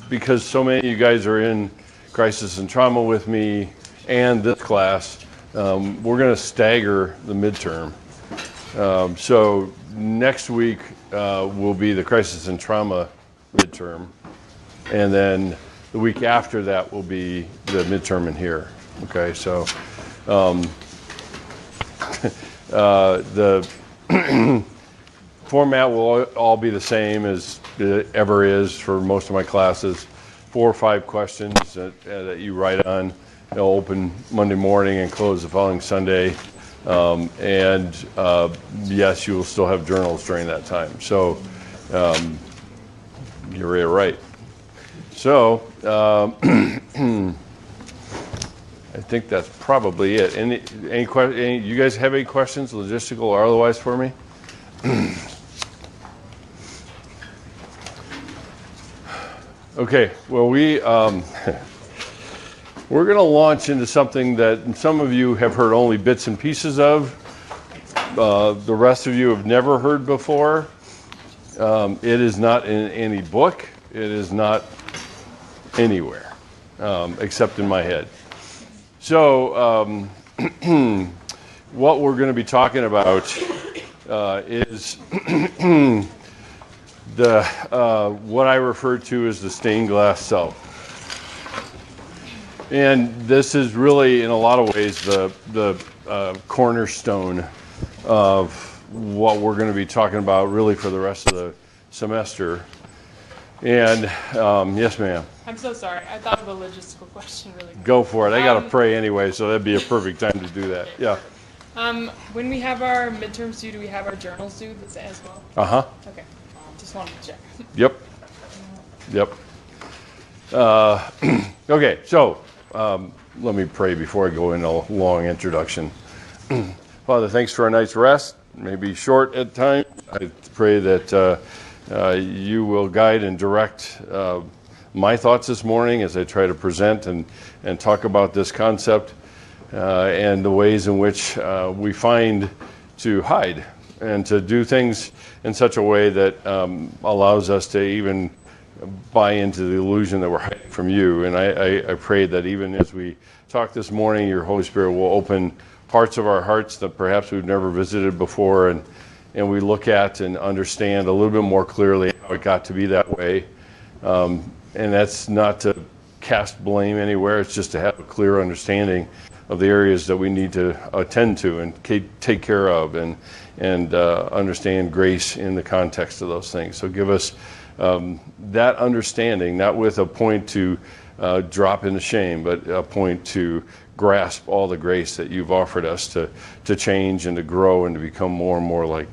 because so many of you guys are in crisis and trauma with me and this class, we're going to stagger the midterm. So next week will be the crisis and trauma midterm, and then the week after that will be the midterm in here. Okay, so the format will all be the same as it ever is for most of my classes. 4 or 5 questions that you write on. They'll open Monday morning and close the following Sunday. Yes, you will still have journals during that time. So you're right. So I think that's probably it. Any you guys have any questions, logistical or otherwise, for me? Okay. Well, we're going to launch into something that some of you have heard only bits and pieces of. The rest of you have never heard before. It is not in any book. It is not anywhere except in my head. So what we're going to be talking about is what I refer to as the stained glass self. And this is really, in a lot of ways, the cornerstone of what we're going to be talking about really for the rest of the semester. And yes, ma'am. I'm so sorry. I thought of a logistical question really quick. Go for it. I got to pray anyway, so that'd be a perfect time to do that. Yeah. When we have our midterms due, do we have our journals due as well? Uh-huh. Okay. Just wanted to check. Yep. Okay, so let me pray before I go into a long introduction. Father, thanks for a night's rest. Maybe short at times. I pray that you will guide and direct my thoughts this morning as I try to present and talk about this concept and the ways in which we find to hide and to do things in such a way that allows us to even buy into the illusion that we're hiding from you. And I pray that even as we talk this morning, your Holy Spirit will open parts of our hearts that perhaps we've never visited before, and we look at and understand a little bit more clearly how it got to be that way. And that's not to cast blame anywhere, it's just to have a clear understanding of the areas that we need to attend to and take care of and understand grace in the context of those things. So give us that understanding, not with a point to drop into shame, but a point to grasp all the grace that you've offered us to change and to grow and to become more and more like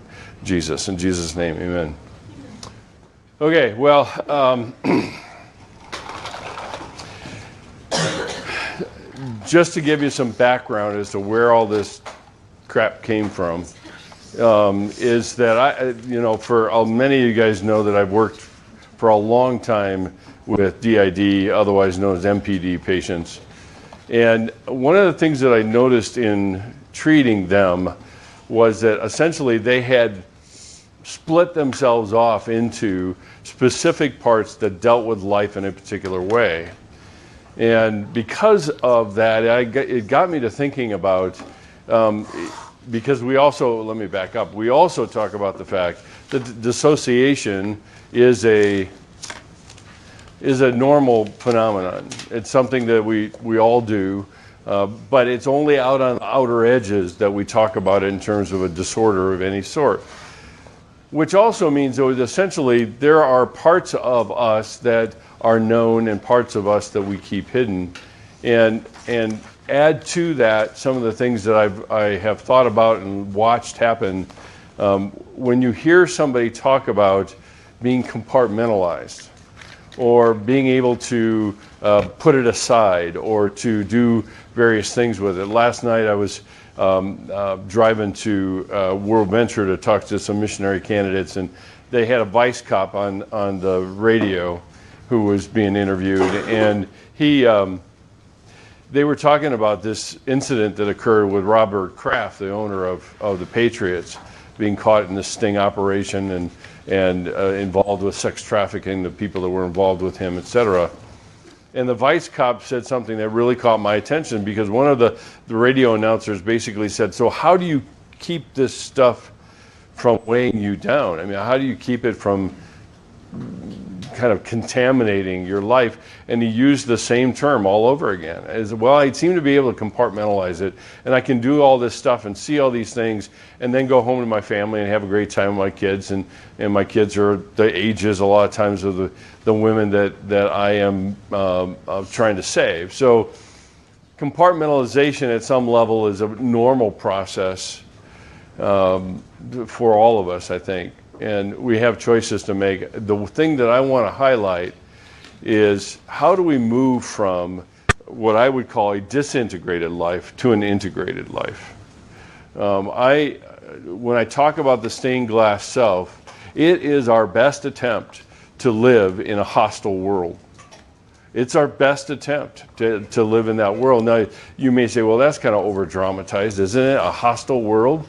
Jesus. In Jesus' name, amen. Okay, well, just to give you some background as to where all this crap came from, is that for many of you guys know that I've worked for a long time with DID, otherwise known as MPD patients. And one of the things that I noticed in treating them was that essentially they had split themselves off into specific parts that dealt with life in a particular way. And because of that, it got me to thinking about, because we also, let me back up, we also talk about the fact that dissociation is a normal phenomenon. It's something that we all do, but it's only out on the outer edges that we talk about it in terms of a disorder of any sort. Which also means that essentially there are parts of us that are known and parts of us that we keep hidden. And add to that some of the things that I have thought about and watched happen. When you hear somebody talk about being compartmentalized or being able to put it aside or to do various things with it. Last night I was driving to World Venture to talk to some missionary candidates, and they had a vice cop on the radio who was being interviewed, and they were talking about this incident that occurred with Robert Kraft, the owner of the Patriots, being caught in this sting operation involved with sex trafficking, the people that were involved with him, etc. And the vice cop said something that really caught my attention, because one of the radio announcers basically said, so how do you keep this stuff from weighing you down? I mean, how do you keep it from kind of contaminating your life? And he used the same term all over again. As well, I seem to be able to compartmentalize it, and I can do all this stuff and see all these things, and then go home to my family and have a great time with my kids. And my kids are the ages a lot of times of the women that I am trying to save. So compartmentalization at some level is a normal process for all of us, I think. And we have choices to make. The thing that I want to highlight is, how do we move from what I would call a disintegrated life to an integrated life? When I talk about the stained glass self, it is our best attempt to live in a hostile world. It's our best attempt to live in that world. Now, you may say, well, that's kind of over-dramatized, isn't it? A hostile world?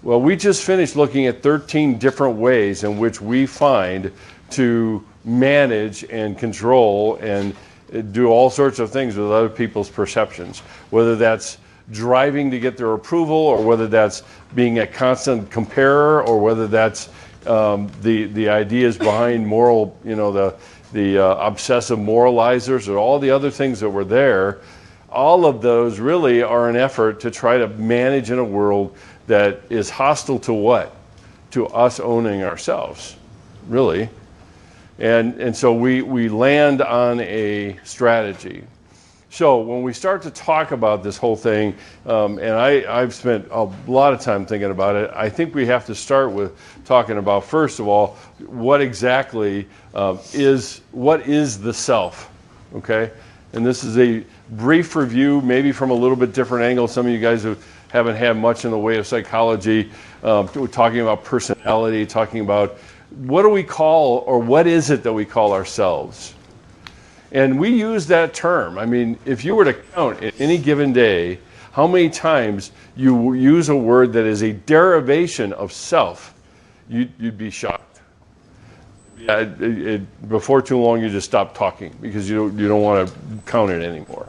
Well, we just finished looking at 13 different ways in which we find to manage and control and do all sorts of things with other people's perceptions, whether that's driving to get their approval, or whether that's being a constant comparer, or whether that's the ideas behind moral, the obsessive moralizers, or all the other things that were there. All of those really are an effort to try to manage in a world that is hostile to what? To us owning ourselves, really. And so we land on a strategy. So when we start to talk about this whole thing, and I've spent a lot of time thinking about it, I think we have to start with talking about, first of all, what exactly is the self, okay? And this is a brief review, maybe from a little bit different angle. Some of you guys who haven't had much in the way of psychology, talking about personality, talking about what do we call, or what is it that we call ourselves? And we use that term. I mean, if you were to count at any given day how many times you use a word that is a derivation of self, you'd be shocked. Yeah, before too long, you just stop talking, because you don't want to count it anymore.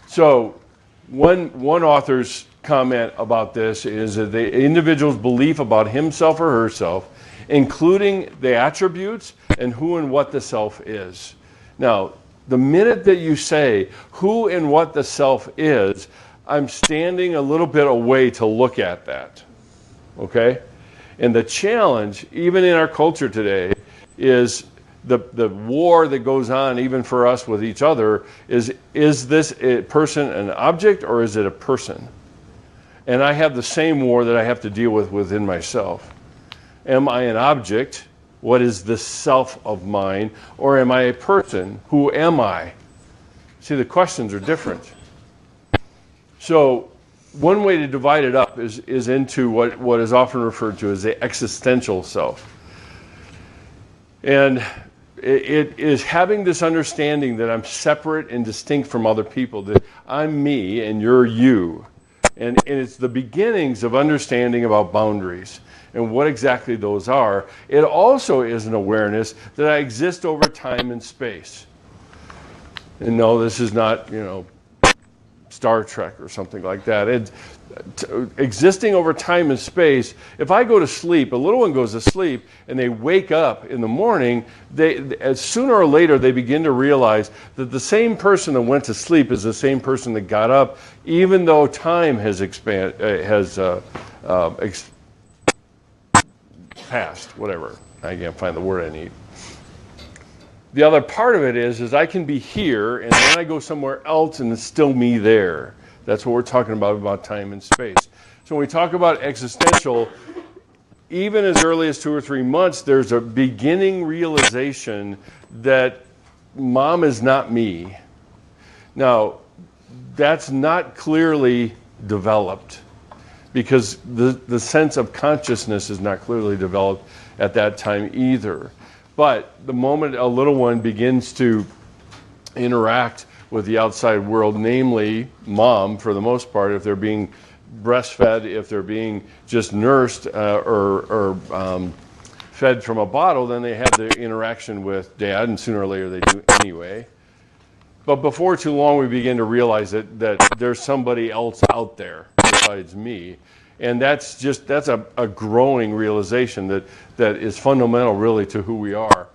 So one author's comment about this is that the individual's belief about himself or herself, including the attributes and who and what the self is. Now, the minute that you say who and what the self is, I'm standing a little bit away to look at that, okay? And the challenge, even in our culture today, is the war that goes on, even for us with each other, is this a person an object, or is it a person? And I have the same war that I have to deal with within myself. Am I an object? What is the self of mine? Or am I a person? Who am I? See, the questions are different. So one way to divide it up is into what is often referred to as the existential self. And it is having this understanding that I'm separate and distinct from other people, that I'm me and you're you. And it's the beginnings of understanding about boundaries and what exactly those are. It also is an awareness that I exist over time and space. And no, this is not, Star Trek or something like that. Existing over time and space, if I go to sleep, a little one goes to sleep, and they wake up in the morning, as sooner or later they begin to realize that the same person that went to sleep is the same person that got up, even though time has passed, whatever. I can't find the word I need. The other part of it is I can be here, and then I go somewhere else, and it's still me there. That's what we're talking about time and space. So when we talk about existential, even as early as 2 or 3 months, there's a beginning realization that mom is not me. Now, that's not clearly developed, because the sense of consciousness is not clearly developed at that time either. But the moment a little one begins to interact with the outside world, namely mom for the most part, if they're being breastfed, if they're being just nursed or fed from a bottle, then they have the interaction with dad, and sooner or later they do anyway. But before too long, we begin to realize that there's somebody else out there besides me. And that's a growing realization that is fundamental really to who we are.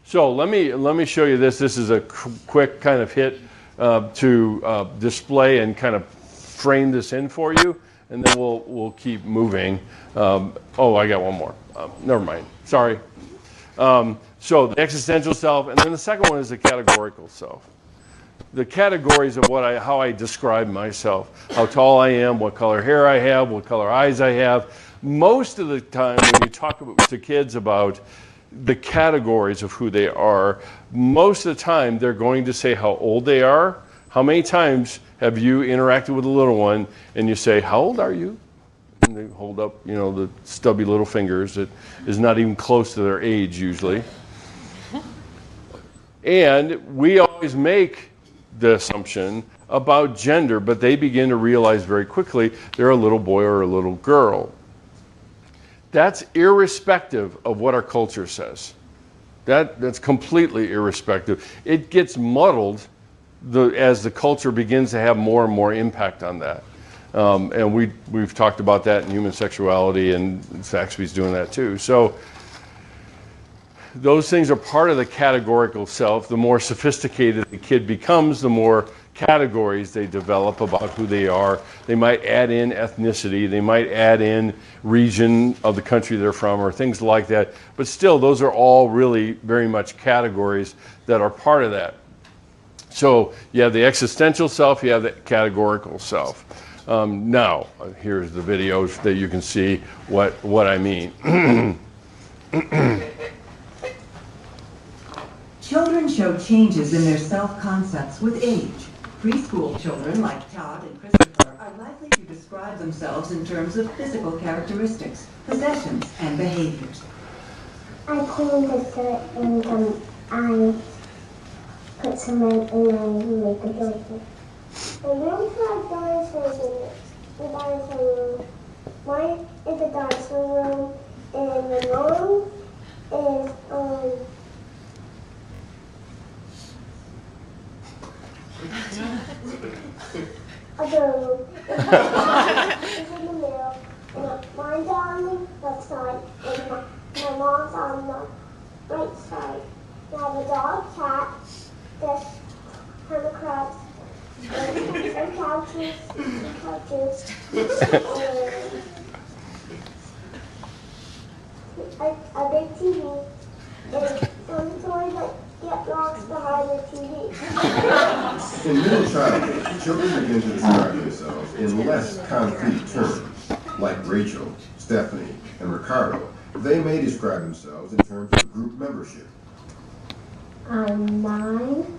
So let me show you this. This is a quick kind of hit to display and kind of frame this in for you, and then we'll keep moving. Oh, I got one more. Never mind. Sorry. So the existential self, and then the second one is the categorical self. The categories of how I describe myself, how tall I am, what color hair I have, what color eyes I have. Most of the time when you talk to kids about the categories of who they are, most of the time they're going to say how old they are. How many times have you interacted with a little one and you say, how old are you? And they hold up, the stubby little fingers that is not even close to their age usually. And we always make the assumption about gender, but they begin to realize very quickly they're a little boy or a little girl. That's irrespective of what our culture says. That's completely irrespective. It gets muddled as the culture begins to have more and more impact on that. And we've talked about that in human sexuality, and Saxby's doing that too. So those things are part of the categorical self. The more sophisticated the kid becomes, the more categories they develop about who they are. They might add in ethnicity, they might add in region of the country they're from, or things like that. But still, those are all really very much categories that are part of that. So you have the existential self, you have the categorical self. Now, here's the videos that you can see what I mean. Children show changes in their self-concepts with age. Preschool children like Todd and Christopher are likely to describe themselves in terms of physical characteristics, possessions, and behaviors. I clean the shirt and I put some red in and make a joyful. My room's like dinosaurs in the dinosaur room. Mine is a dinosaur room, and the room is a room. It's in the middle, and mine's on the left side, and my mom's on the right side. I have a dog, cat, fish, ton of crabs, some couches, and a big TV, and some toys that get lost behind the TV. In middle childhood, children begin to describe themselves in less concrete terms, like Rachel, Stephanie, and Ricardo. They may describe themselves in terms of group membership. I'm 9.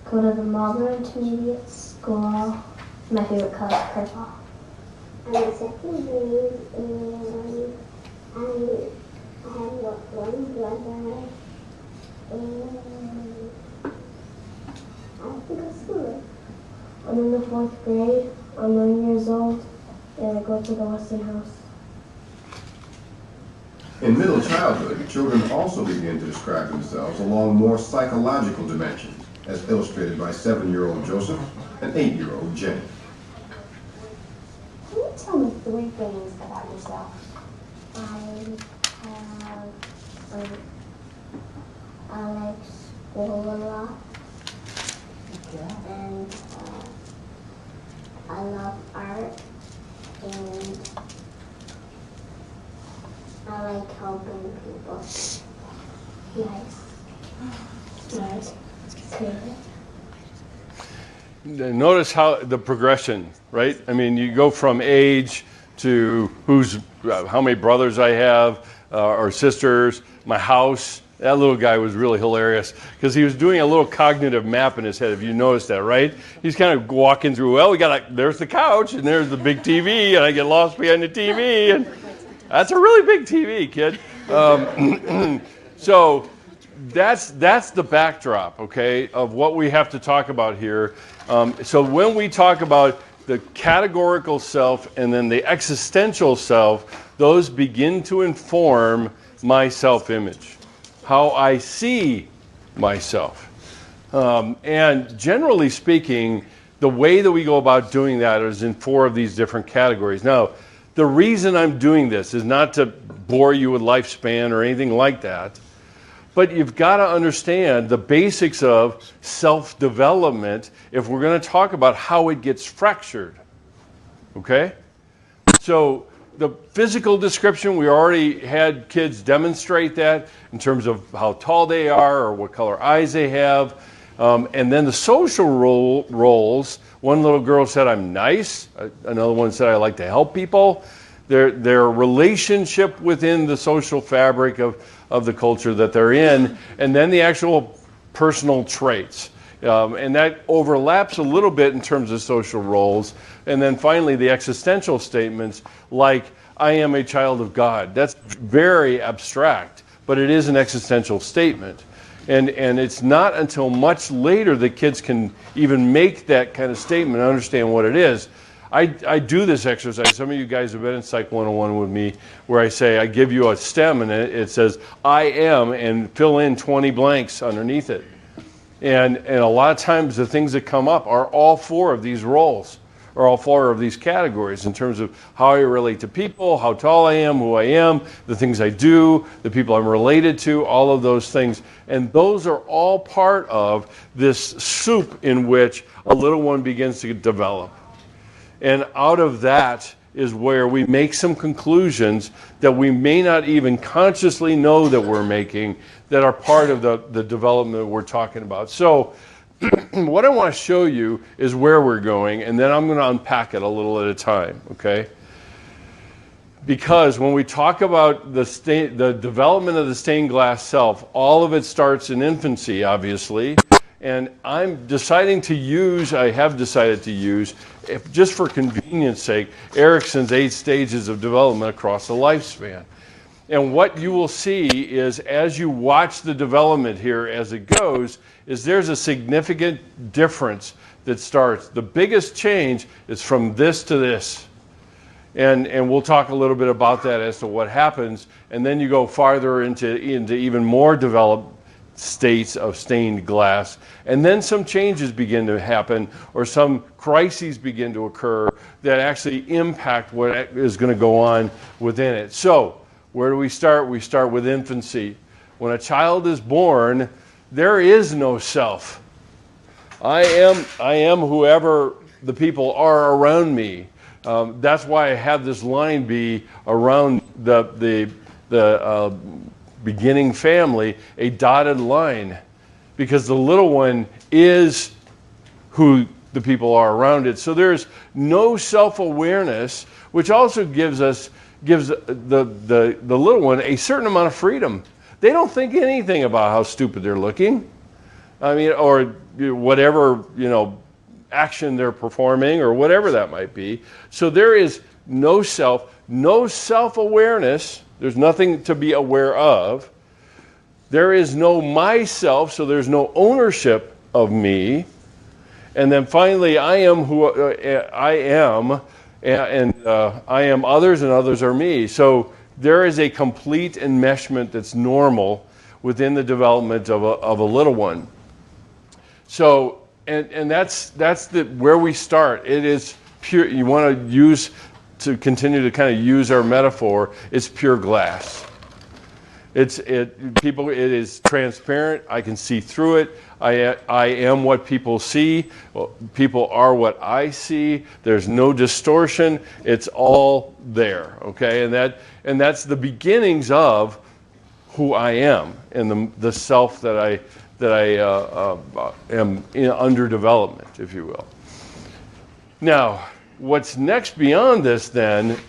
Go to the Marlboro Intermediate School. My favorite color is purple. I'm in 2nd grade, and I have one brother, and I have to go to school. I'm in the 4th grade. I'm 9 years old, and I go to the Weston House. In middle childhood, children also begin to describe themselves along more psychological dimensions, as illustrated by 7-year-old Joseph and 8-year-old Jenny. Can you tell me 3 things about yourself? I like school a lot, and I love art, and I like helping people. Nice. Notice how the progression, right? I mean, you go from age to how many brothers I have or sisters, my house. That little guy was really hilarious because he was doing a little cognitive map in his head. If you noticed that, right? He's kind of walking through. Well, there's the couch and there's the big TV, and I get lost behind the TV, and that's a really big TV, kid. So that's the backdrop, okay, of what we have to talk about here. So when we talk about the categorical self and then the existential self, those begin to inform my self-image, how I see myself. And generally speaking, the way that we go about doing that is in 4 of these different categories. Now, the reason I'm doing this is not to bore you with lifespan or anything like that, but you've got to understand the basics of self-development if we're going to talk about how it gets fractured. Okay? So the physical description, we already had kids demonstrate that in terms of how tall they are or what color eyes they have. And then the social roles, one little girl said, I'm nice. Another one said, I like to help people. Their relationship within the social fabric of the culture that they're in, and then the actual personal traits. And that overlaps a little bit in terms of social roles. And then finally, the existential statements like, I am a child of God. That's very abstract, but it is an existential statement. And it's not until much later that kids can even make that kind of statement and understand what it is. I do this exercise. Some of you guys have been in Psych 101 with me, where I say, I give you a stem and it says, I am, and fill in 20 blanks underneath it. And a lot of times the things that come up are all 4 of these roles, or all 4 of these categories in terms of how I relate to people, how tall I am, who I am, the things I do, the people I'm related to, all of those things. And those are all part of this soup in which a little one begins to develop. And out of that is where we make some conclusions that we may not even consciously know that we're making that are part of the development we're talking about. So what I want to show you is where we're going, and then I'm going to unpack it a little at a time, okay? Because when we talk about the development of the stained glass self, all of it starts in infancy, obviously. And I have decided to use, just for convenience sake, Erikson's 8 stages of development across the lifespan. And what you will see is, as you watch the development here as it goes, is there's a significant difference that starts. The biggest change is from this to this. And we'll talk a little bit about that as to what happens. And then you go farther into even more developed states of stained glass, and then some changes begin to happen, or some crises begin to occur that actually impact what is going to go on within it. So where do we start? We start with infancy. When a child is born, there is no self. I am whoever the people are around me. That's why I have this line be around the beginning family, a dotted line, because the little one is who the people are around it. So there's no self-awareness, which also gives the little one a certain amount of freedom. They don't think anything about how stupid they're looking. I mean, or whatever, action they're performing, or whatever that might be. So there is no self-awareness. There's nothing to be aware of. There is no myself, so there's no ownership of me. And then finally, I am who I am, and I am others, and others are me. So there is a complete enmeshment that's normal within the development of a little one. So, and that's where we start. It is pure. You want to continue to kind of use our metaphor, it's pure glass. It is transparent. I can see through it. I am what people see. People are what I see. There's no distortion. It's all there. Okay, and that's the beginnings of who I am and the self that I am under development, if you will. Now, what's next beyond this then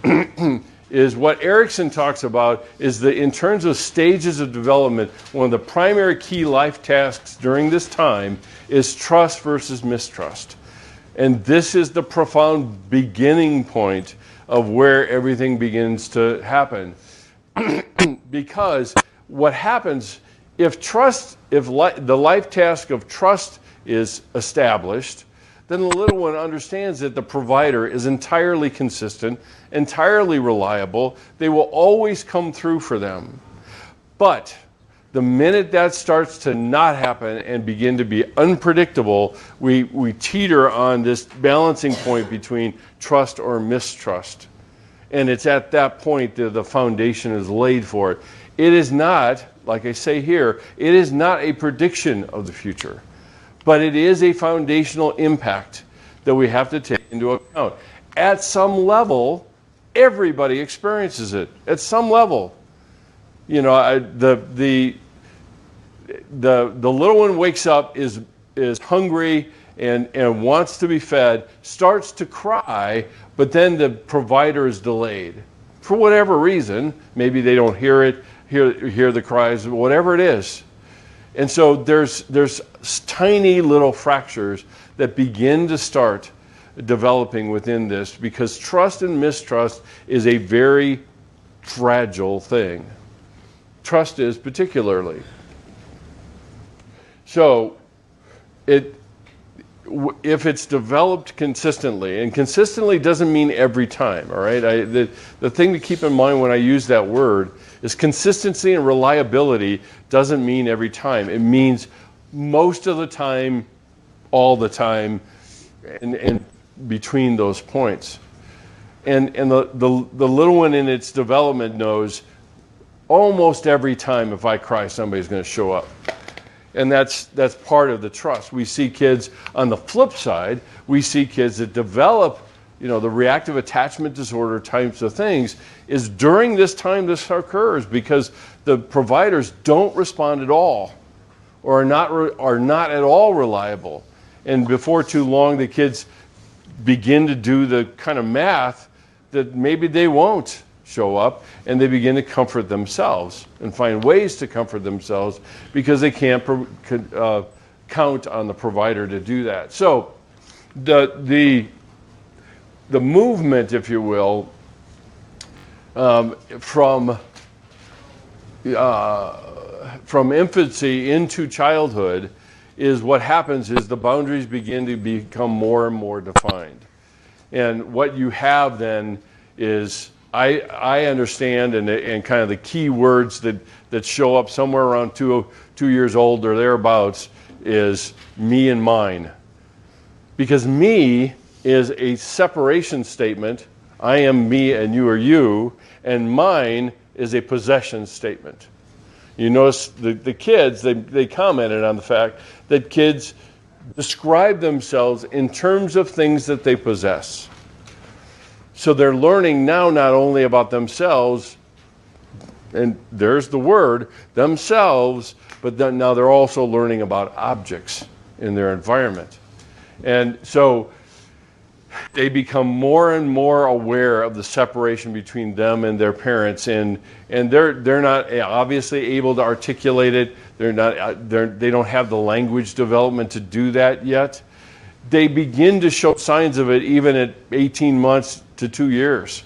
is what Erikson talks about is in terms of stages of development, one of the primary key life tasks during this time is trust versus mistrust. And this is the profound beginning point of where everything begins to happen. Because what happens if the life task of trust is established, then the little one understands that the provider is entirely consistent, entirely reliable. They will always come through for them. But the minute that starts to not happen and begin to be unpredictable, we teeter on this balancing point between trust or mistrust. And it's at that point that the foundation is laid for it. It is not, like I say here, it is not a prediction of the future, but it is a foundational impact that we have to take into account. At some level, everybody experiences it. At some level. You know, the little one wakes up, is hungry and wants to be fed, starts to cry, but then the provider is delayed. For whatever reason, maybe they don't hear it, hear the cries, whatever it is. And so there's tiny little fractures that begin to start developing within this, because trust and mistrust is a very fragile thing. Trust is particularly. So if it's developed consistently, and consistently doesn't mean every time, all right? The thing to keep in mind when I use that word is consistency and reliability doesn't mean every time. It means most of the time, all the time, and between those points. And the little one in its development knows almost every time if I cry, somebody's going to show up. And that's part of the trust. We see kids on the flip side, we see kids that develop, you know, the reactive attachment disorder types of things is during this time this occurs, because the providers don't respond at all, or are not at all reliable. And before too long, the kids begin to do the kind of math that maybe they won't show up, and they begin to comfort themselves and find ways to comfort themselves because they can't count on the provider to do that. So the movement, if you will, from infancy into childhood is what happens is the boundaries begin to become more and more defined. And what you have then is, I understand, and kind of the key words that show up somewhere around 2 years old or thereabouts is me and mine. Because me is a separation statement. I am me and you are you. And mine is a possession statement. You notice the kids, they commented on the fact that kids describe themselves in terms of things that they possess. So they're learning now not only about themselves, and there's the word, themselves, but then now they're also learning about objects in their environment. And so they become more and more aware of the separation between them and their parents, and they're not obviously able to articulate it. They don't have the language development to do that yet. They begin to show signs of it even at 18 months to 2 years,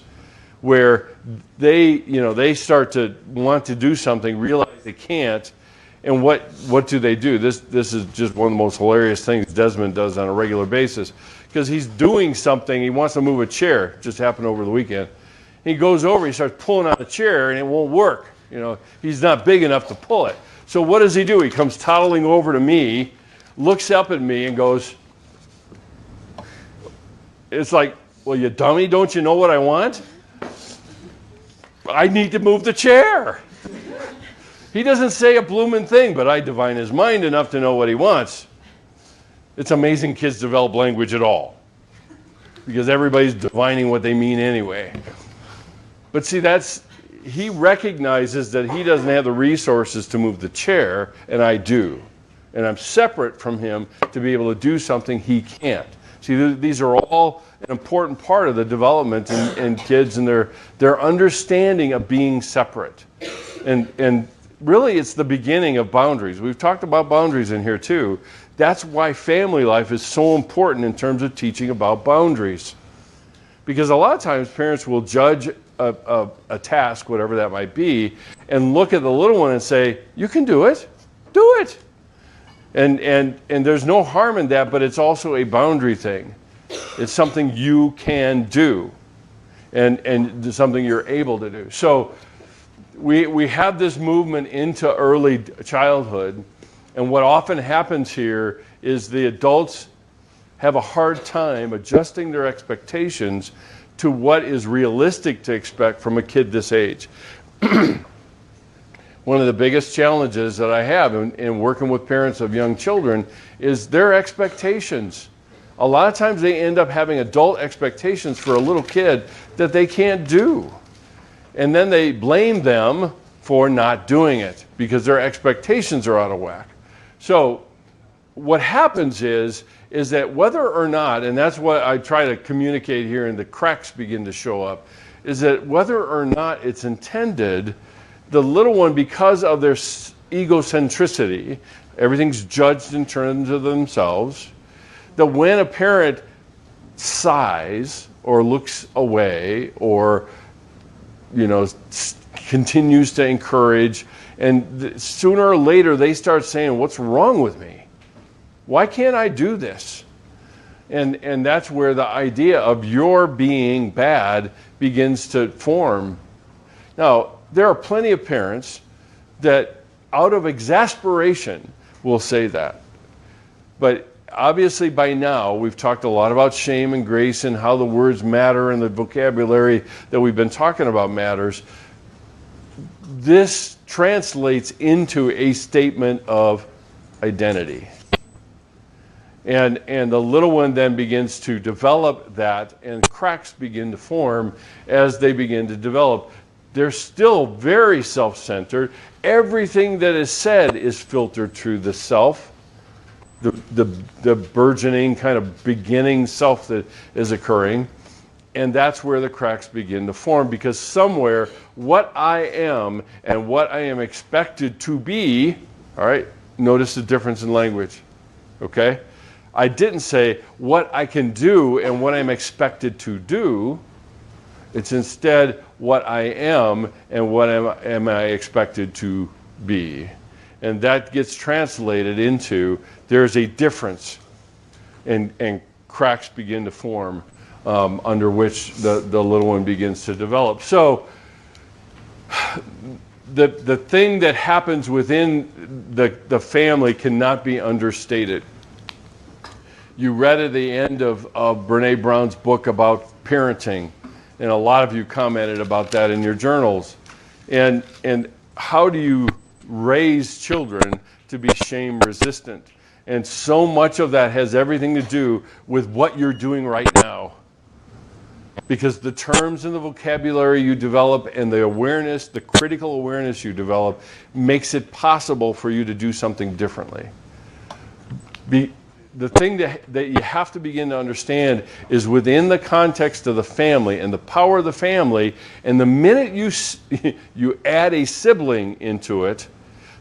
where they start to want to do something, realize they can't, and what do they do? This is just one of the most hilarious things Desmond does on a regular basis, because he's doing something. He wants to move a chair. It just happened over the weekend. He goes over, he starts pulling on the chair, and it won't work. He's not big enough to pull it. So what does he do? He comes toddling over to me, looks up at me, and goes, it's like, well, you dummy, don't you know what I want? I need to move the chair. He doesn't say a blooming thing, but I divine his mind enough to know what he wants. It's amazing kids develop language at all, because everybody's divining what they mean anyway. But see, he recognizes that he doesn't have the resources to move the chair, and I do. And I'm separate from him to be able to do something he can't. See, these are all an important part of the development in kids and their understanding of being separate. And really, it's the beginning of boundaries. We've talked about boundaries in here too. That's why family life is so important in terms of teaching about boundaries. Because a lot of times parents will judge a task, whatever that might be, and look at the little one and say, you can do it. Do it. And there's no harm in that, but it's also a boundary thing. It's something you can do, and something you're able to do. So we have this movement into early childhood, and what often happens here is the adults have a hard time adjusting their expectations to what is realistic to expect from a kid this age. One of the biggest challenges that I have in working with parents of young children is their expectations. A lot of times they end up having adult expectations for a little kid that they can't do. And then they blame them for not doing it because their expectations are out of whack. So what happens is that whether or not, and that's what I try to communicate here and the cracks begin to show up, is that whether or not it's intended, the little one, because of their egocentricity, everything's judged in terms of themselves, that when a parent sighs or looks away or continues to encourage, and sooner or later they start saying, what's wrong with me? Why can't I do this? And that's where the idea of your being bad begins to form. Now, there are plenty of parents that out of exasperation will say that. But obviously by now we've talked a lot about shame and grace and how the words matter and the vocabulary that we've been talking about matters. This translates into a statement of identity. And the little one then begins to develop that, and cracks begin to form as they begin to develop. They're still very self-centered. Everything that is said is filtered through the self, the burgeoning kind of beginning self that is occurring. And that's where the cracks begin to form, because somewhere what I am and what I am expected to be, all right, notice the difference in language, okay? I didn't say what I can do and what I'm expected to do. It's instead what I am and what am I expected to be. And that gets translated into there's a difference, and cracks begin to form under which the little one begins to develop. So the thing that happens within the family cannot be understated. You read at the end of Brene Brown's book about parenting, and a lot of you commented about that in your journals. And how do you raise children to be shame resistant? And so much of that has everything to do with what you're doing right now. Because the terms and the vocabulary you develop and the awareness, the critical awareness you develop, makes it possible for you to do something differently. The thing that you have to begin to understand is within the context of the family and the power of the family, and the minute you add a sibling into it,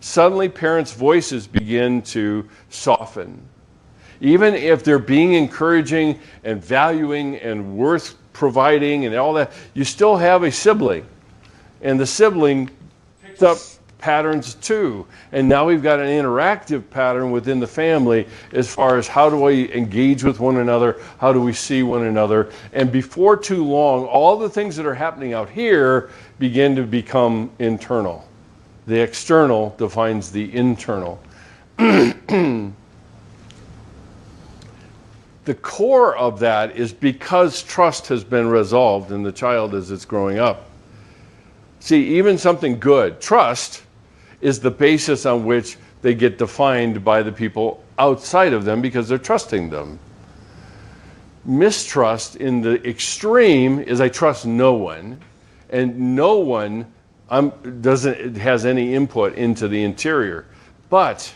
suddenly parents' voices begin to soften. Even if they're being encouraging and valuing and worth providing and all that, you still have a sibling. And the sibling picks up patterns too. And now we've got an interactive pattern within the family as far as how do we engage with one another, how do we see one another. And before too long, all the things that are happening out here begin to become internal. The external defines the internal. The core of that is because trust has been resolved in the child as it's growing up. See, even something good, trust, is the basis on which they get defined by the people outside of them because they're trusting them. Mistrust in the extreme is I trust no one, and no one has any input into the interior. But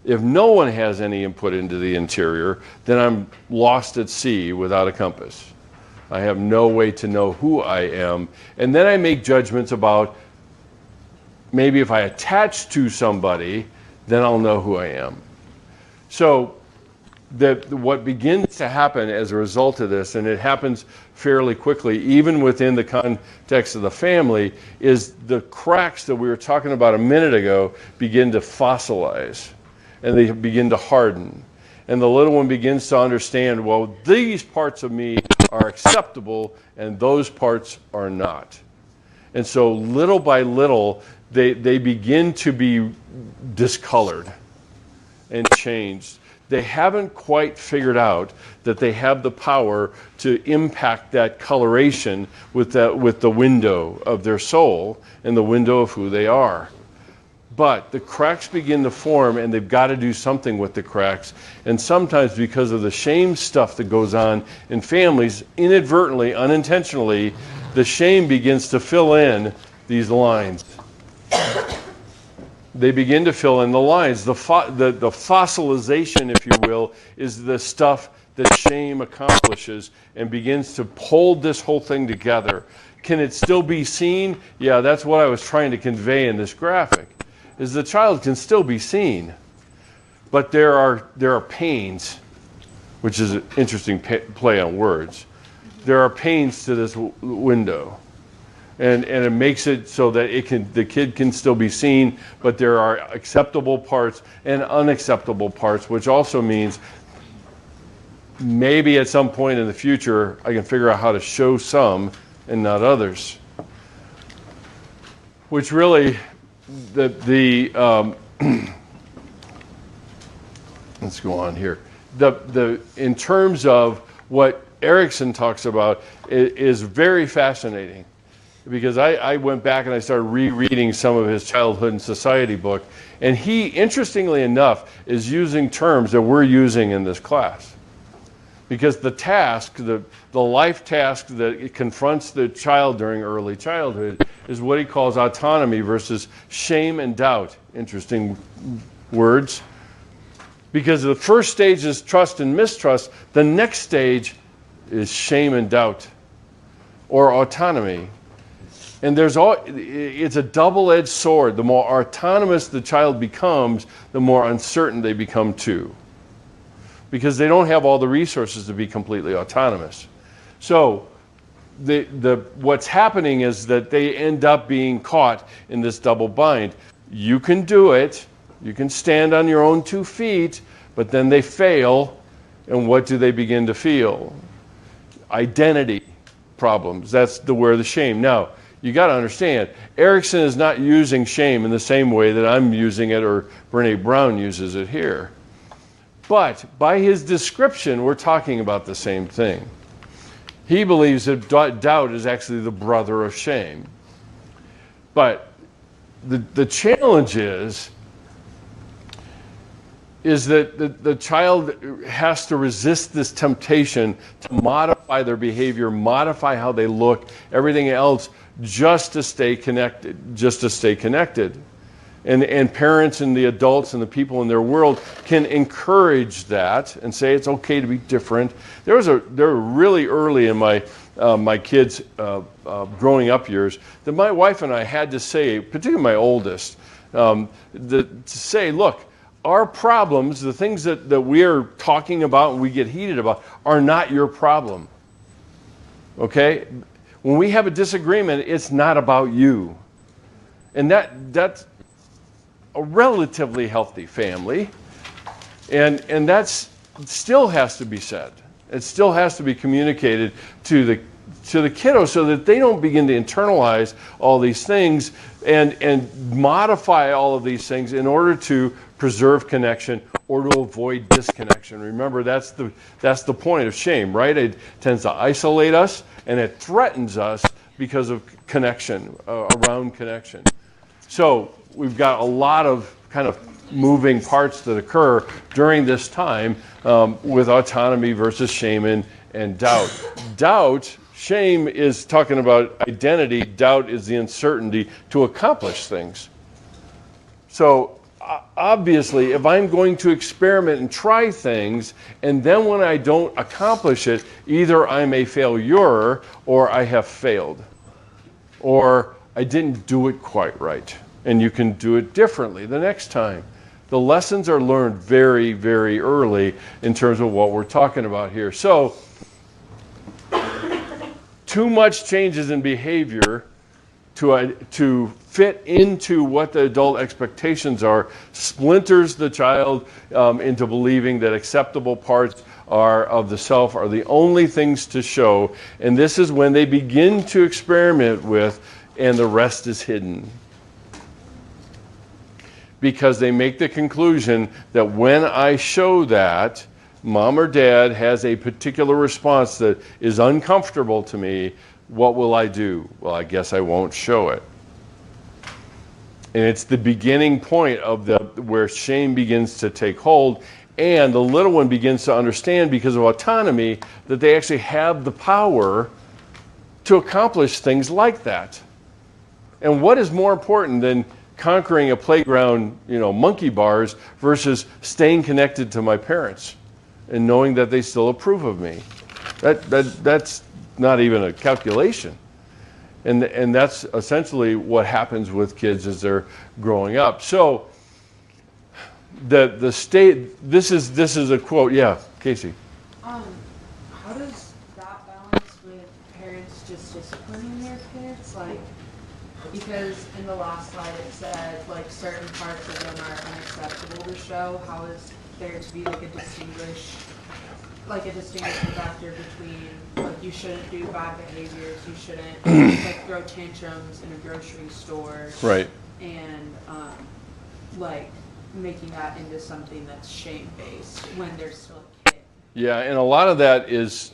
if no one has any input into the interior, then I'm lost at sea without a compass. I have no way to know who I am. And then I make judgments about maybe if I attach to somebody, then I'll know who I am. So what begins to happen as a result of this, and it happens fairly quickly, even within the context of the family, is the cracks that we were talking about a minute ago begin to fossilize. and they begin to harden. And the little one begins to understand, well, these parts of me are acceptable and those parts are not. And so little by little, they begin to be discolored and changed. They haven't quite figured out that they have the power to impact that coloration with the window of their soul and the window of who they are. But the cracks begin to form, and they've got to do something with the cracks. And sometimes because of the shame stuff that goes on in families, inadvertently, unintentionally, the shame begins to fill in these lines. They begin to fill in the lines. The fossilization, if you will, is the stuff that shame accomplishes and begins to hold this whole thing together. Can it still be seen? Yeah, that's what I was trying to convey in this graphic, is the child can still be seen. But there are pains, which is an interesting play on words. There are pains to this window. And it makes it so that the kid can still be seen, but there are acceptable parts and unacceptable parts, which also means maybe at some point in the future I can figure out how to show some and not others. Which really, let's go on here. In terms of what Erickson talks about is very fascinating. Because I went back and I started rereading some of his Childhood and Society book, and he, interestingly enough, is using terms that we're using in this class. Because the task, the life task that confronts the child during early childhood is what he calls autonomy versus shame and doubt. Interesting words. Because the first stage is trust and mistrust, the next stage is shame and doubt, or autonomy. And it's a double-edged sword. The more autonomous the child becomes, the more uncertain they become too. Because they don't have all the resources to be completely autonomous. So what's happening is that they end up being caught in this double bind. You can do it. You can stand on your own 2 feet, but then they fail. And what do they begin to feel? Identity problems. That's where the shame. Now, you got to understand, Erickson is not using shame in the same way that I'm using it or Brené Brown uses it here. But by his description, we're talking about the same thing. He believes that doubt is actually the brother of shame. But the challenge is that the child has to resist this temptation to modify their behavior, modify how they look, everything else, just to stay connected. And parents and the adults and the people in their world can encourage that and say it's okay to be different. There were really early in my kids' growing up years that my wife and I had to say, particularly my oldest, to say, look, our problems, the things that we're talking about and we get heated about, are not your problem. Okay? When we have a disagreement, it's not about you. And that's a relatively healthy family. And that still has to be said. It still has to be communicated to the kiddo so that they don't begin to internalize all these things and modify all of these things in order to preserve connection or to avoid disconnection. Remember, that's the point of shame, right? It tends to isolate us and it threatens us because of connection, around connection. So we've got a lot of kind of moving parts that occur during this time with autonomy versus shame and doubt. Shame is talking about identity. Doubt is the uncertainty to accomplish things. So obviously, if I'm going to experiment and try things, and then when I don't accomplish it, either I'm a failure or I have failed. Or I didn't do it quite right. And you can do it differently the next time. The lessons are learned very, very early in terms of what we're talking about here. So, too much changes in behavior to fit into what the adult expectations are, splinters the child into believing that acceptable parts of the self are the only things to show. And this is when they begin to experiment with, and the rest is hidden. Because they make the conclusion that when I show that, mom or dad has a particular response that is uncomfortable to me, what will I do? Well, I guess I won't show it. And it's the beginning point of where shame begins to take hold, and the little one begins to understand, because of autonomy, that they actually have the power to accomplish things like that. And what is more important than conquering a playground, monkey bars, versus staying connected to my parents and knowing that they still approve of me? That's not even a calculation. And that's essentially what happens with kids as they're growing up. So the state, this is a quote. Yeah, Casey. How does that balance with parents just disciplining their kids? Because in the last slide it said certain parts of them are unacceptable to show. How is there to be a distinguishing factor between you shouldn't do bad behaviors, you shouldn't throw tantrums in a grocery store, right? And making that into something that's shame-based when they're still a kid. Yeah, and a lot of that is,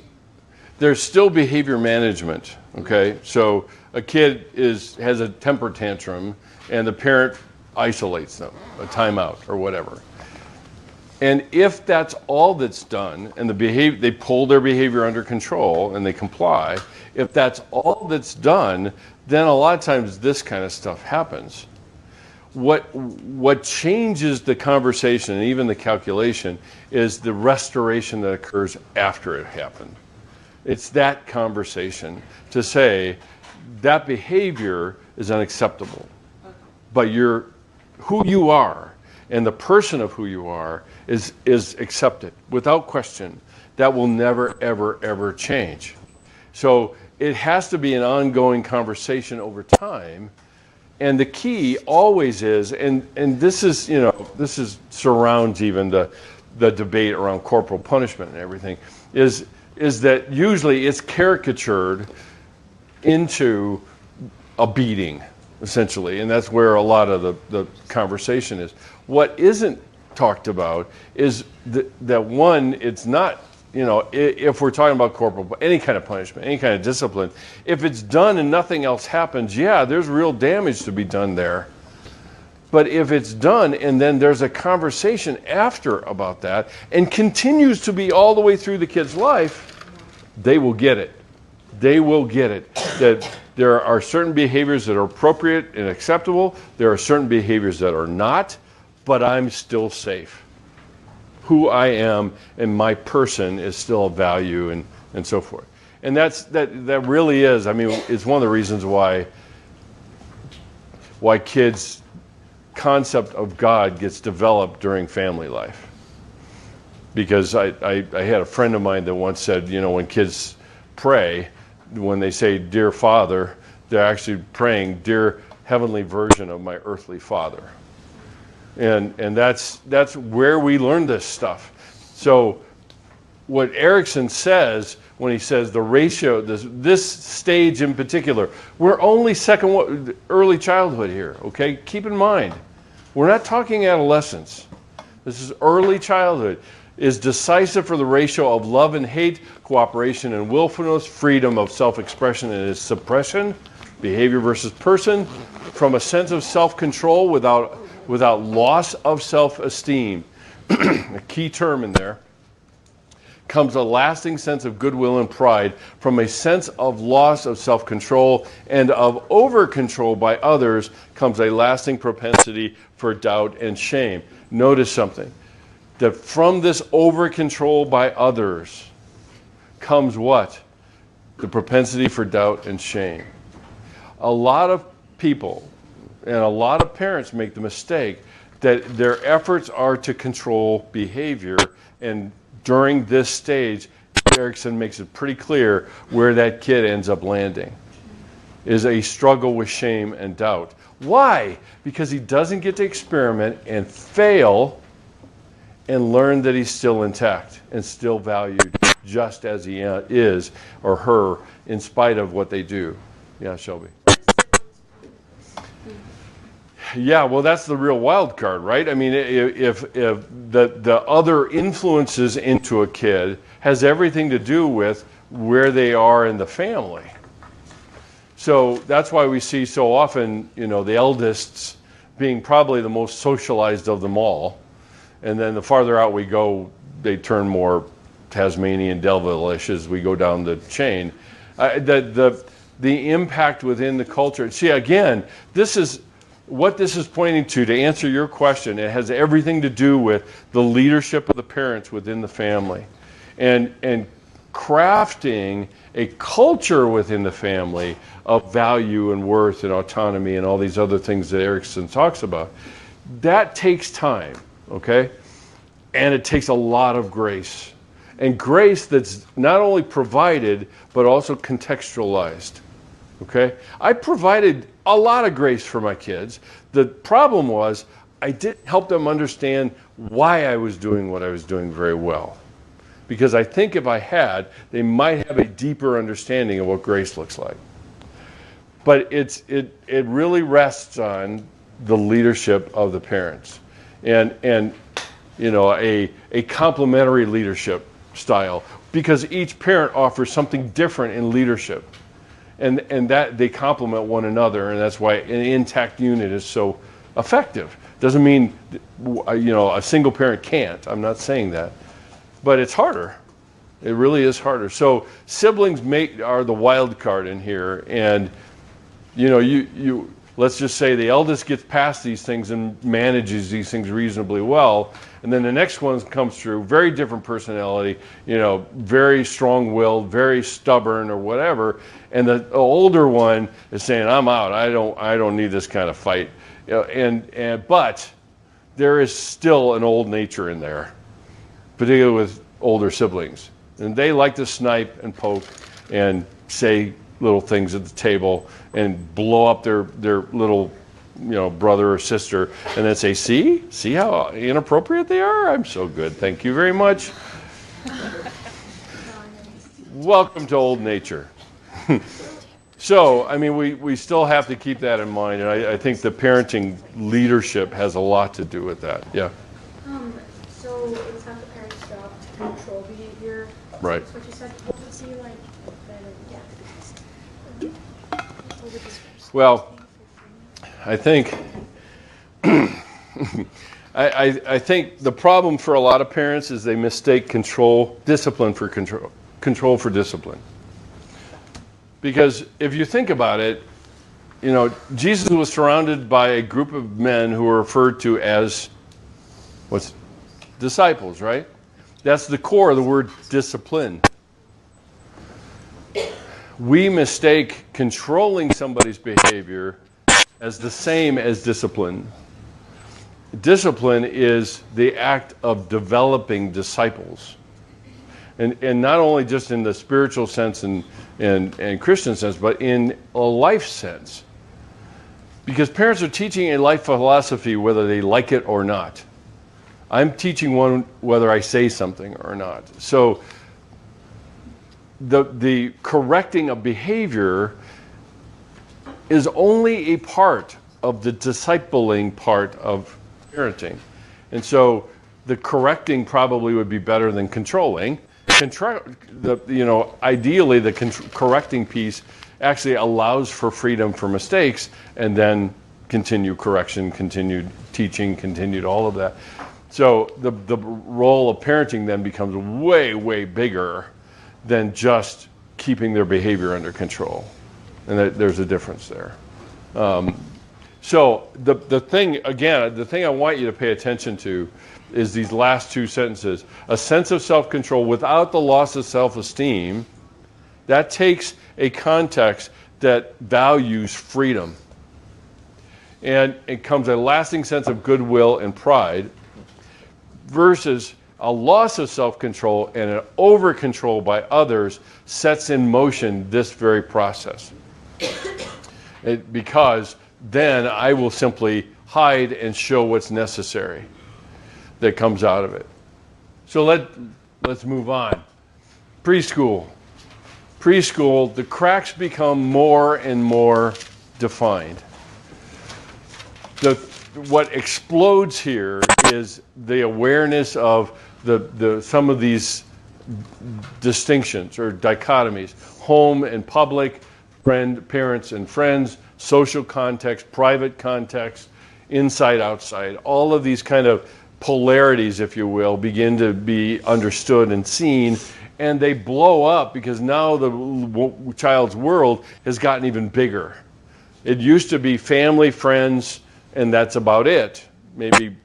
there's still behavior management, okay? So a kid has a temper tantrum, and the parent isolates them, a timeout or whatever. And if that's all that's done, and they pull their behavior under control and they comply, if that's all that's done, then a lot of times this kind of stuff happens. What changes the conversation and even the calculation is the restoration that occurs after it happened. It's that conversation to say that behavior is unacceptable, but who you are and the person of who you are is accepted without question. That will never, ever, ever change. So it has to be an ongoing conversation over time. And the key always is, and this is surrounds even the debate around corporal punishment and everything, is that usually it's caricatured into a beating, essentially, and that's where a lot of the conversation is. What isn't talked about is that one, it's not, if we're talking about corporal, any kind of punishment, any kind of discipline, if it's done and nothing else happens, yeah, there's real damage to be done there. But if it's done and then there's a conversation after about that and continues to be all the way through the kid's life, they will get it. They will get it. That there are certain behaviors that are appropriate and acceptable. There are certain behaviors that are not, but I'm still safe. Who I am and my person is still of value, and so forth. And that really is, it's one of the reasons why kids' concept of God gets developed during family life. Because I had a friend of mine that once said, when kids pray, when they say, "Dear Father," they're actually praying, "Dear heavenly version of my earthly father." And that's where we learn this stuff. So what Erickson says when he says the ratio, this stage in particular, we're only early childhood here, okay? Keep in mind, we're not talking adolescence. This is early childhood. Is decisive for the ratio of love and hate, cooperation and willfulness, freedom of self-expression and its suppression, behavior versus person, from a sense of self-control without loss of self-esteem, a key term in there, comes a lasting sense of goodwill and pride. From a sense of loss of self-control and of over-control by others comes a lasting propensity for doubt and shame. Notice something, that from this over-control by others comes what? The propensity for doubt and shame. A lot of people and a lot of parents make the mistake that their efforts are to control behavior, and during this stage, Erickson makes it pretty clear where that kid ends up landing. is a struggle with shame and doubt. Why? Because he doesn't get to experiment and fail and learn that he's still intact and still valued just as he is or her in spite of what they do. Yeah, Shelby. Yeah, well, that's the real wild card, right? I mean, if the other influences into a kid has everything to do with where they are in the family. So that's why we see so often, the eldest being probably the most socialized of them all. And then the farther out we go, they turn more Tasmanian devilish as we go down the chain. The impact within the culture. See, again, this is what this is pointing to answer your question. It has everything to do with the leadership of the parents within the family. And crafting a culture within the family of value and worth and autonomy and all these other things that Erickson talks about. That takes time, okay? And it takes a lot of grace. And grace that's not only provided, but also contextualized, okay? I provided a lot of grace for my kids. The problem was I didn't help them understand why I was doing what I was doing very well. Because I think if I had, they might have a deeper understanding of what grace looks like. But it really rests on the leadership of the parents. And a complementary leadership style, because each parent offers something different in leadership. And that they complement one another, and that's why an intact unit is so effective. Doesn't mean a single parent can't. I'm not saying that, but it's harder. It really is harder. So siblings are the wild card in here, and you let's just say the eldest gets past these things and manages these things reasonably well, and then the next one comes through, very different personality, very strong-willed, very stubborn or whatever, and the older one is saying, I'm out, I don't need this kind of fight. But there is still an old nature in there, particularly with older siblings. And they like to snipe and poke and say little things at the table and blow up their little brother or sister, and then say, see how inappropriate they are? I'm so good, thank you very much. Welcome to old nature. So, I mean, we still have to keep that in mind, and I think the parenting leadership has a lot to do with that. Yeah. So it's not the parents' job to control behavior. Right. That's what you said. What would be like Well, I think I think the problem for a lot of parents is they mistake discipline for control for discipline. Because if you think about it, Jesus was surrounded by a group of men who were referred to as disciples, right? That's the core of the word discipline. We mistake controlling somebody's behavior as the same as discipline. Discipline is the act of developing disciples. And not only just in the spiritual sense and Christian sense, but in a life sense. Because parents are teaching a life philosophy whether they like it or not. I'm teaching one whether I say something or not. So the correcting of behavior is only a part of the discipling part of parenting. And so the correcting probably would be better than controlling. Ideally, the correcting piece actually allows for freedom for mistakes, and then continued correction, continued teaching, continued all of that. So the role of parenting then becomes way, way bigger than just keeping their behavior under control. And there's a difference there. So the thing I want you to pay attention to is these last two sentences. A sense of self-control without the loss of self-esteem, that takes a context that values freedom. And it comes a lasting sense of goodwill and pride versus a loss of self-control and an over-control by others sets in motion this very process. because then I will simply hide and show what's necessary that comes out of it. So let's move on. Preschool. Preschool, the cracks become more and more defined. What explodes here is the awareness of some of these distinctions or dichotomies: home and public, parents and friends, social context, private context, inside, outside. All of these kind of polarities, if you will, begin to be understood and seen, and they blow up because now the child's world has gotten even bigger. It used to be family, friends, and that's about it. Maybe,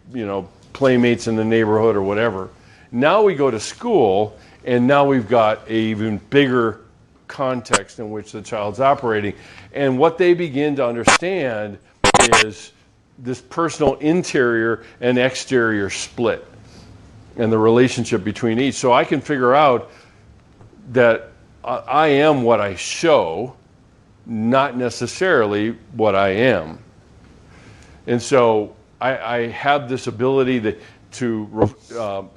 playmates in the neighborhood or whatever. Now we go to school, and now we've got an even bigger context in which the child's operating. And what they begin to understand is this personal interior and exterior split and the relationship between each. So I can figure out that I am what I show, not necessarily what I am. And so I have this ability to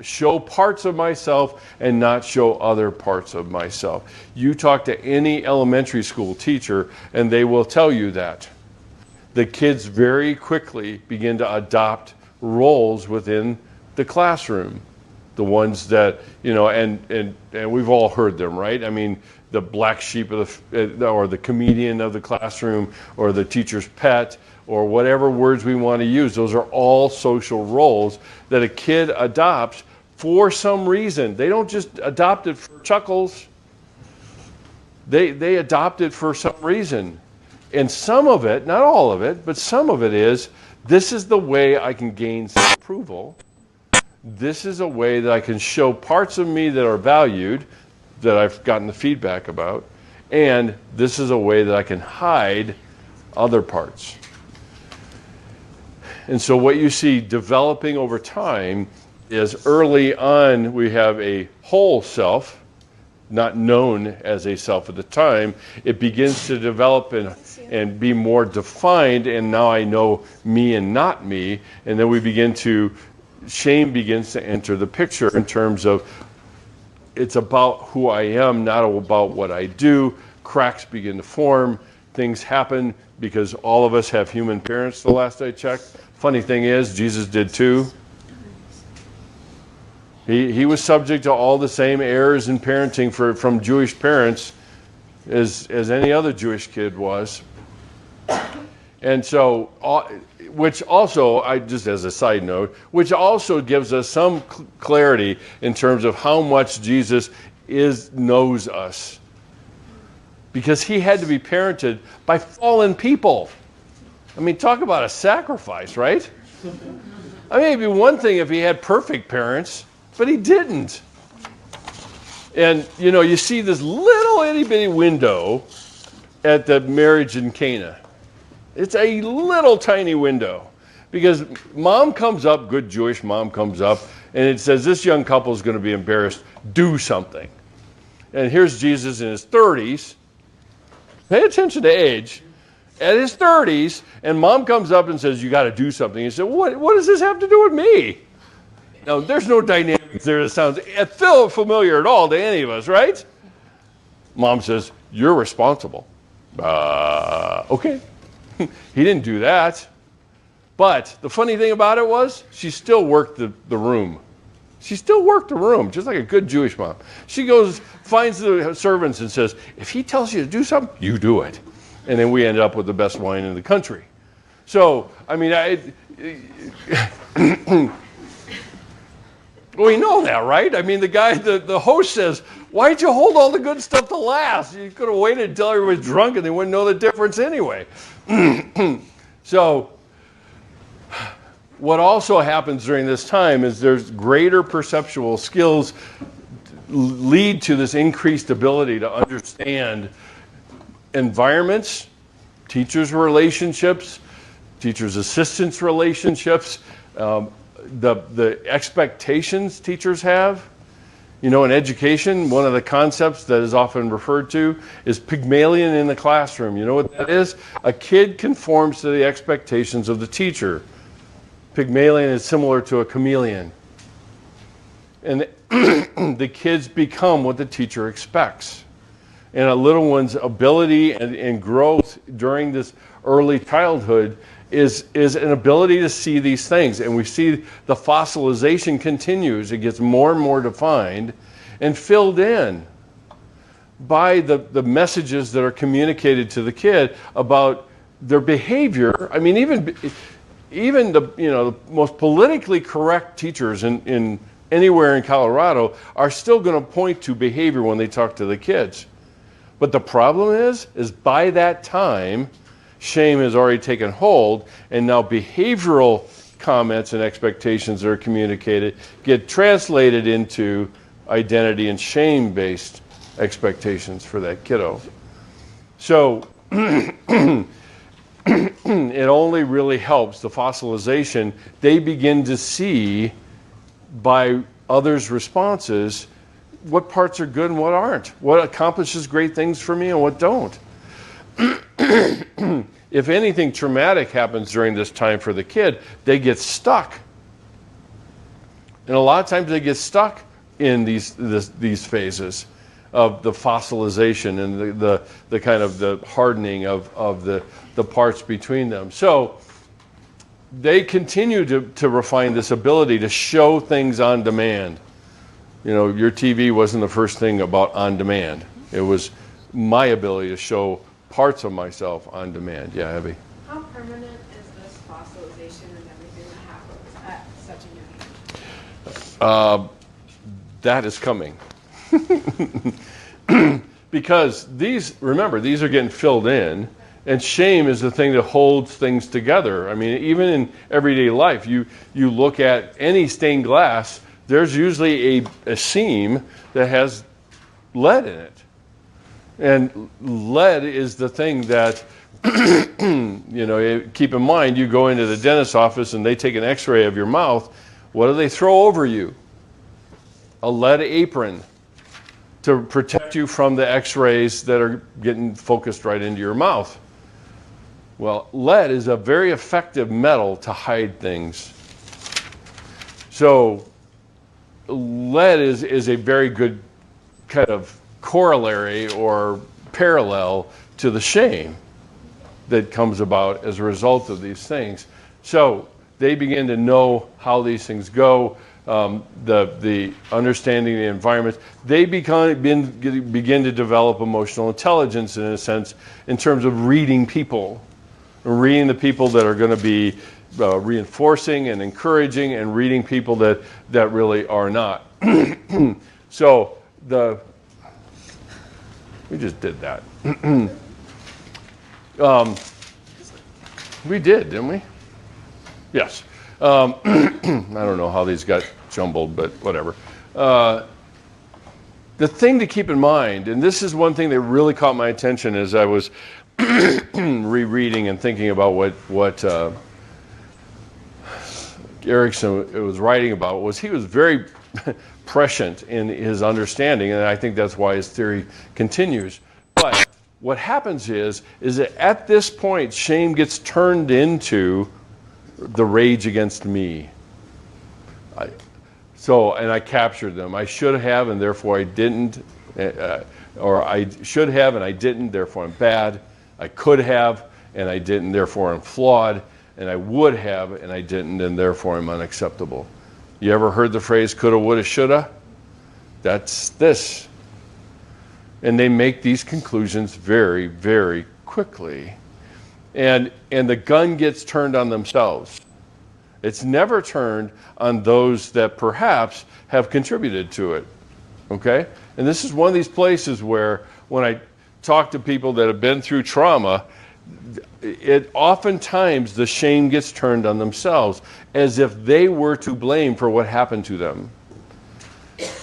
show parts of myself and not show other parts of myself. You talk to any elementary school teacher and they will tell you that. The kids very quickly begin to adopt roles within the classroom. The ones that, and we've all heard them, right? I mean, the black sheep of or the comedian of the classroom, or the teacher's pet, or whatever words we want to use. Those are all social roles that a kid adopts for some reason. They don't just adopt it for chuckles. They adopt it for some reason. And some of it, not all of it, but some of it is, this is the way I can gain some approval. This is a way that I can show parts of me that are valued, that I've gotten the feedback about, and this is a way that I can hide other parts. And so what you see developing over time is early on we have a whole self, not known as a self at the time. It begins to develop and be more defined, and now I know me and not me, and then shame begins to enter the picture in terms of it's about who I am, not about what I do. Cracks begin to form. Things happen because all of us have human parents, the last I checked. Funny thing is, Jesus did too. He was subject to all the same errors in parenting from Jewish parents as any other Jewish kid was. And so, which also, just as a side note, which also gives us some clarity in terms of how much Jesus knows us. Because he had to be parented by fallen people. I mean, talk about a sacrifice, right? I mean, it'd be one thing if he had perfect parents, but he didn't. And, you see this little itty-bitty window at the marriage in Cana. It's a little tiny window. Because mom comes up, good Jewish mom comes up, and it says, this young couple is going to be embarrassed. Do something. And here's Jesus in his 30s. Pay attention to age. At his 30s, and mom comes up and says, you got to do something. He said, what does this have to do with me? Now, there's no dynamic there that sounds familiar at all to any of us, right? Mom says, you're responsible. Okay. He didn't do that. But the funny thing about it was, she still worked the room. She still worked the room, just like a good Jewish mom. She goes, finds the servants and says, if he tells you to do something, you do it. And then we ended up with the best wine in the country. So, I mean, we know that, right? I mean, the host says, why'd you hold all the good stuff to last? You could have waited until everyone was drunk and they wouldn't know the difference anyway. So, what also happens during this time is there's greater perceptual skills lead to this increased ability to understand environments, teachers' relationships, teachers' assistants' relationships, the expectations teachers have, You know, in education, one of the concepts that is often referred to is Pygmalion in the classroom. You know what that is? A kid conforms to the expectations of the teacher. Pygmalion is similar to a chameleon. And the kids become what the teacher expects. And a little one's ability and growth during this early childhood is an ability to see these things. And we see the fossilization continues. It gets more and more defined and filled in by the messages that are communicated to the kid about their behavior. I mean, even the most politically correct teachers in anywhere in Colorado are still going to point to behavior when they talk to the kids. But the problem is by that time, shame has already taken hold, and now behavioral comments and expectations that are communicated get translated into identity and shame-based expectations for that kiddo. So it only really helps the fossilization. They begin to see by others' responses what parts are good and what aren't, what accomplishes great things for me and what don't. If anything traumatic happens during this time for the kid, they get stuck. And a lot of times they get stuck in these phases of the fossilization and the kind of the hardening of the parts between them. So they continue to refine this ability to show things on demand. You know, your TV wasn't the first thing about on demand. It was my ability to show parts of myself on demand. Yeah, Abby? How permanent is this fossilization and everything that happens at such a young age? That is coming. Because these are getting filled in, and shame is the thing that holds things together. I mean, even in everyday life, you look at any stained glass, there's usually a seam that has lead in it. And lead is the thing that, keep in mind, you go into the dentist's office and they take an x-ray of your mouth. What do they throw over you? A lead apron to protect you from the x-rays that are getting focused right into your mouth. Well, lead is a very effective metal to hide things. So lead is a very good kind of corollary or parallel to the shame that comes about as a result of these things. So they begin to know how these things go, the understanding the environment. They begin to develop emotional intelligence in a sense in terms of reading people, reading the people that are going to be reinforcing and encouraging, and reading people that really are not. So we just did that. We did, didn't we? Yes. I don't know how these got jumbled, but whatever. The thing to keep in mind, and this is one thing that really caught my attention as I was rereading and thinking about what Erickson was writing about, was he was very prescient in his understanding, and I think that's why his theory continues. But what happens is that at this point, shame gets turned into the rage against me. And I captured them. I should have, and therefore I didn't. Or I should have, and I didn't, therefore I'm bad. I could have, and I didn't, therefore I'm flawed. And I would have, and I didn't, and therefore I'm unacceptable. You ever heard the phrase coulda, woulda, shoulda? That's this. And they make these conclusions very, very quickly. And the gun gets turned on themselves. It's never turned on those that perhaps have contributed to it. Okay? And this is one of these places where when I talk to people that have been through trauma, oftentimes the shame gets turned on themselves as if they were to blame for what happened to them.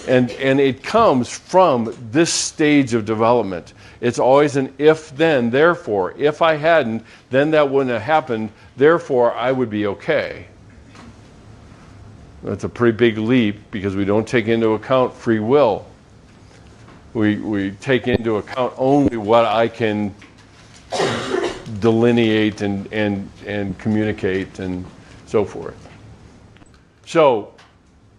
And it comes from this stage of development. It's always an if, then, therefore. If I hadn't, then that wouldn't have happened. Therefore, I would be okay. That's a pretty big leap because we don't take into account free will. We take into account only what I can delineate and communicate and so forth. So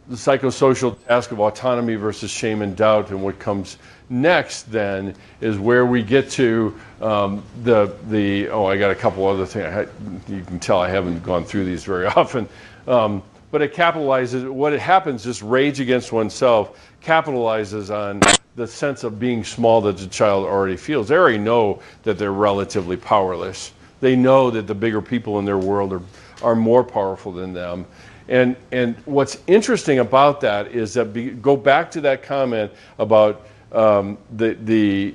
the psychosocial task of autonomy versus shame and doubt, and what comes next then is where we get to I got a couple other things. You can tell I haven't gone through these very often. But it capitalizes, what it happens, this rage against oneself capitalizes on the sense of being small that the child already feels. They already know that they're relatively powerless. They know that the bigger people in their world are more powerful than them. And what's interesting about that is that go back to that comment about the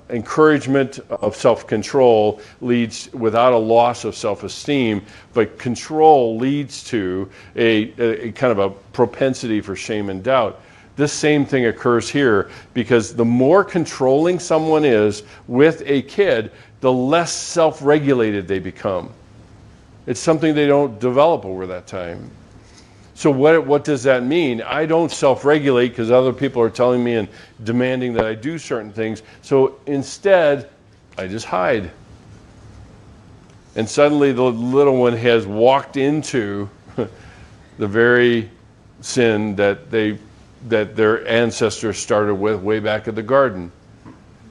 encouragement of self-control leads without a loss of self-esteem, but control leads to a kind of a propensity for shame and doubt. This same thing occurs here because the more controlling someone is with a kid, the less self-regulated they become. It's something they don't develop over that time. So what does that mean? I don't self-regulate because other people are telling me and demanding that I do certain things. So instead, I just hide. And suddenly the little one has walked into the very sin that their ancestors started with way back at the garden.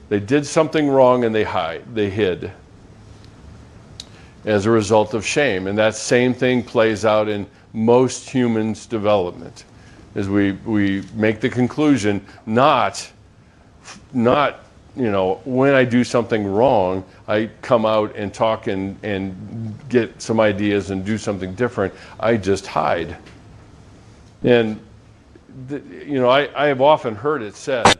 They did something wrong and they hid as a result of shame. And that same thing plays out in most humans' development, as we make the conclusion, not when I do something wrong, I come out and talk and get some ideas and do something different. I just hide. And I have often heard it said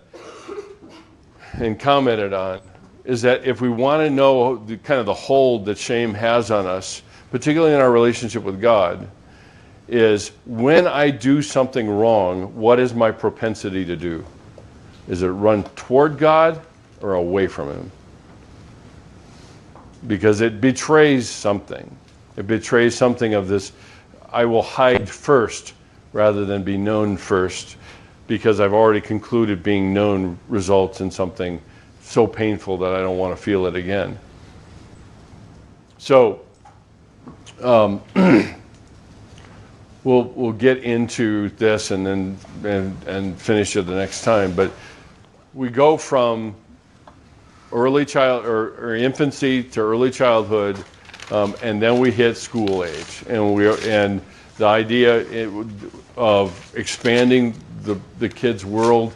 and commented on is that if we want to know the hold that shame has on us, particularly in our relationship with God, is when I do something wrong, what is my propensity to do? Is it run toward God or away from Him? Because it betrays something. It betrays something of this, I will hide first rather than be known first, because I've already concluded being known results in something so painful that I don't want to feel it again. So, We'll get into this and then finish it the next time. But we go from early child or infancy to early childhood, and then we hit school age, and the idea of expanding the kid's world.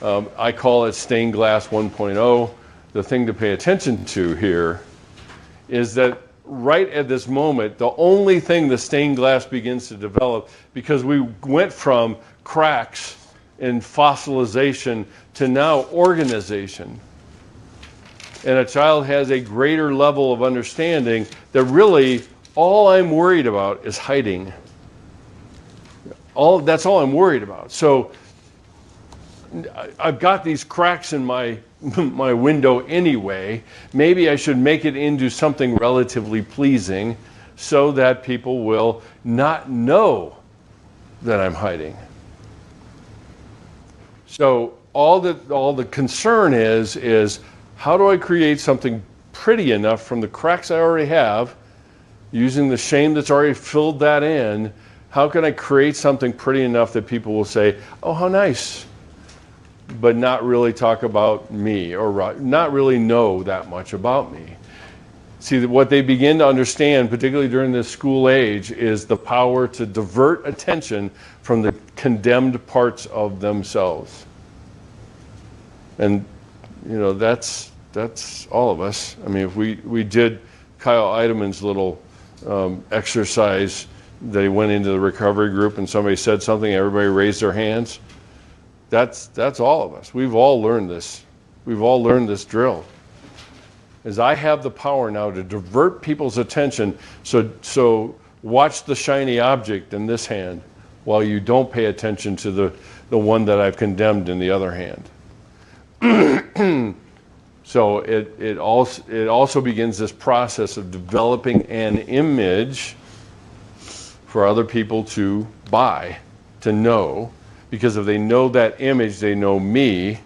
I call it stained glass 1.0. The thing to pay attention to here is that right at this moment, the only thing the stained glass begins to develop, because we went from cracks and fossilization to now organization. And a child has a greater level of understanding that really all I'm worried about is hiding. That's all I'm worried about. So I've got these cracks in my window anyway. Maybe I should make it into something relatively pleasing so that people will not know that I'm hiding. So all the concern is how do I create something pretty enough from the cracks I already have, using the shame that's already filled that in? How can I create something pretty enough that people will say, oh, how nice, but not really talk about me or not really know that much about me? See, what they begin to understand, particularly during this school age, is the power to divert attention from the condemned parts of themselves. And, that's all of us. I mean, if we did Kyle Idemann's little exercise, they went into the recovery group and somebody said something, everybody raised their hands. That's all of us. We've all learned this. We've all learned this drill. Is I have the power now to divert people's attention. So watch the shiny object in this hand while you don't pay attention to the one that I've condemned in the other hand. So it also begins this process of developing an image for other people to buy to know, because if they know that image, they know me,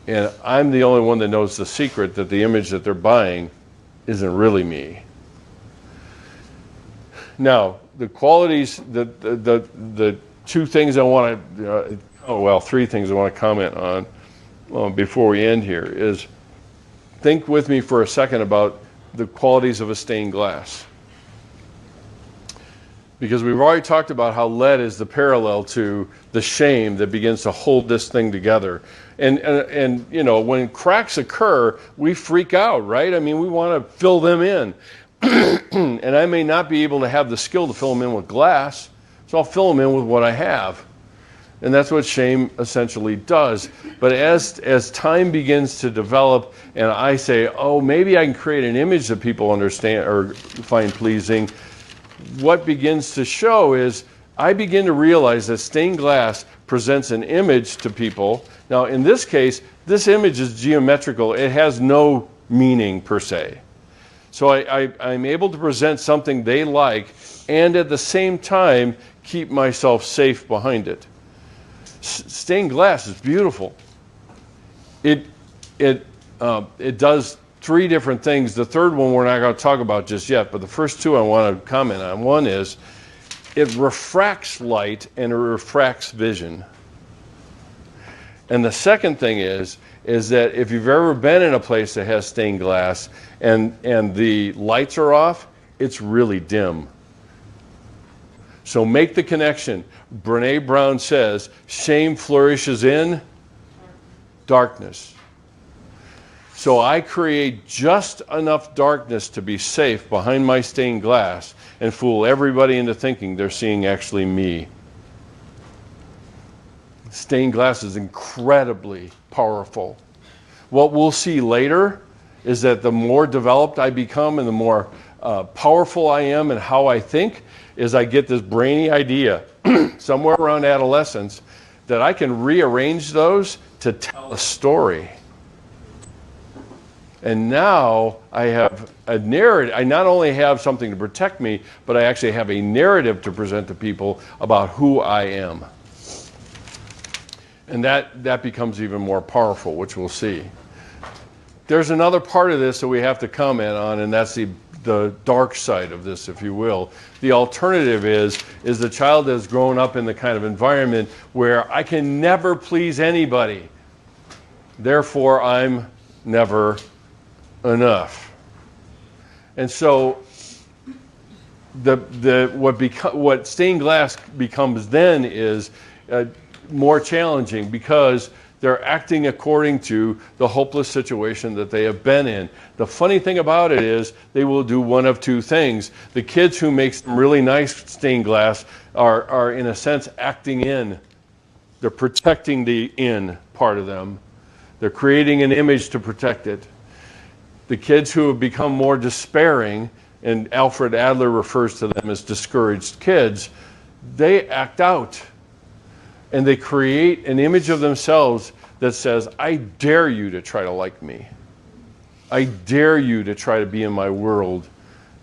and I'm the only one that knows the secret that the image that they're buying isn't really me. Now, the qualities, the two things I want to, three things I want to comment on before we end here is, think with me for a second about the qualities of a stained glass. Because we've already talked about how lead is the parallel to the shame that begins to hold this thing together. And you know, when cracks occur, we freak out, right? I mean, we want to fill them in. And I may not be able to have the skill to fill them in with glass, so I'll fill them in with what I have. And that's what shame essentially does. But as time begins to develop and I say, oh, maybe I can create an image that people understand or find pleasing, what begins to show is I begin to realize that stained glass presents an image to people. Now, in this case, this image is geometrical. It has no meaning per se. So I'm able to present something they like and at the same time keep myself safe behind it. Stained glass is beautiful. It does three different things. The third one we're not going to talk about just yet, but the first two I want to comment on. One is it refracts light and it refracts vision. And the second thing is that if you've ever been in a place that has stained glass and the lights are off, it's really dim. So make the connection. Brene Brown says, shame flourishes in darkness. So I create just enough darkness to be safe behind my stained glass and fool everybody into thinking they're seeing actually me. Stained glass is incredibly powerful. What we'll see later is that the more developed I become and the more powerful I am and how I think, is I get this brainy idea somewhere around adolescence that I can rearrange those to tell a story. And now I have a narrative. I not only have something to protect me, but I actually have a narrative to present to people about who I am. And that becomes even more powerful, which we'll see. There's another part of this that we have to comment on, and that's the dark side of this, if you will. The alternative is the child has grown up in the kind of environment where I can never please anybody. Therefore, I'm never enough. And so what stained glass becomes then is more challenging because they're acting according to the hopeless situation that they have been in. The funny thing about it is they will do one of two things. The kids who make some really nice stained glass are in a sense acting in. They're protecting the in part of them. They're creating an image to protect it. The kids who have become more despairing, and Alfred Adler refers to them as discouraged kids, they act out. And they create an image of themselves that says, I dare you to try to like me. I dare you to try to be in my world.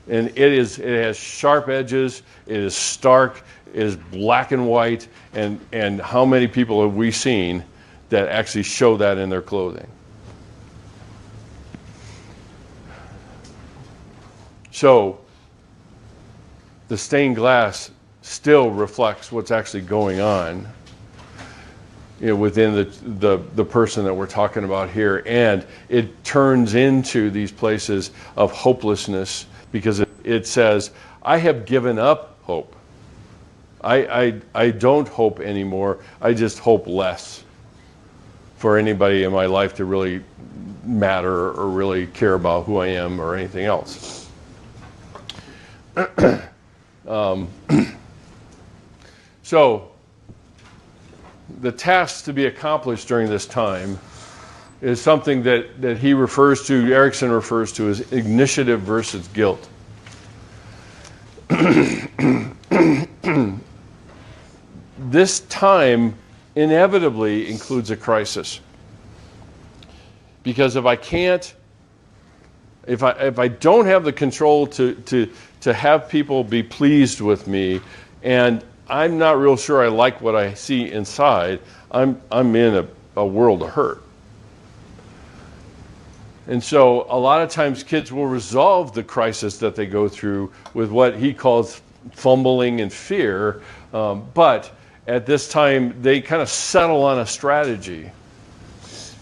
And it has sharp edges, it is stark, it is black and white, and how many people have we seen that actually show that in their clothing? So, the stained glass still reflects what's actually going on, you know, within the person that we're talking about here, and it turns into these places of hopelessness because it says, I have given up hope. I don't hope anymore. I just hope less for anybody in my life to really matter or really care about who I am or anything else. So, the task to be accomplished during this time is something that he refers to, Erickson refers to as initiative versus guilt. This time inevitably includes a crisis. Because if I don't have the control to have people be pleased with me, and I'm not real sure I like what I see inside. I'm in a world of hurt. And so a lot of times kids will resolve the crisis that they go through with what he calls fumbling and fear. But at this time, they kind of settle on a strategy.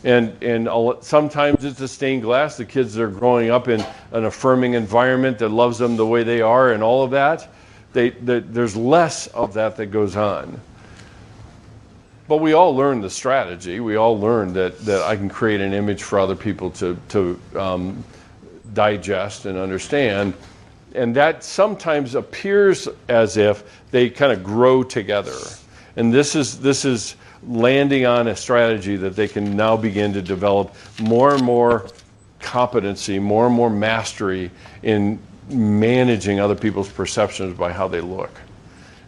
And sometimes it's a stained glass. The kids that are growing up in an affirming environment that loves them the way they are and all of that, there's less of that goes on. But we all learn the strategy. We all learn that I can create an image for other people to digest and understand. And that sometimes appears as if they kind of grow together. And this is landing on a strategy that they can now begin to develop more and more competency, more and more mastery in managing other people's perceptions by how they look.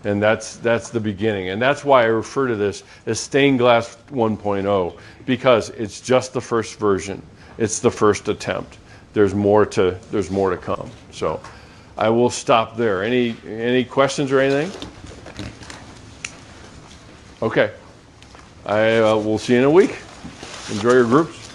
And that's the beginning. And that's why I refer to this as Stained Glass 1.0, because it's just the first version. It's the first attempt. There's more to come. So I will stop there. Any questions or anything? Okay. I will see you in a week. Enjoy your groups.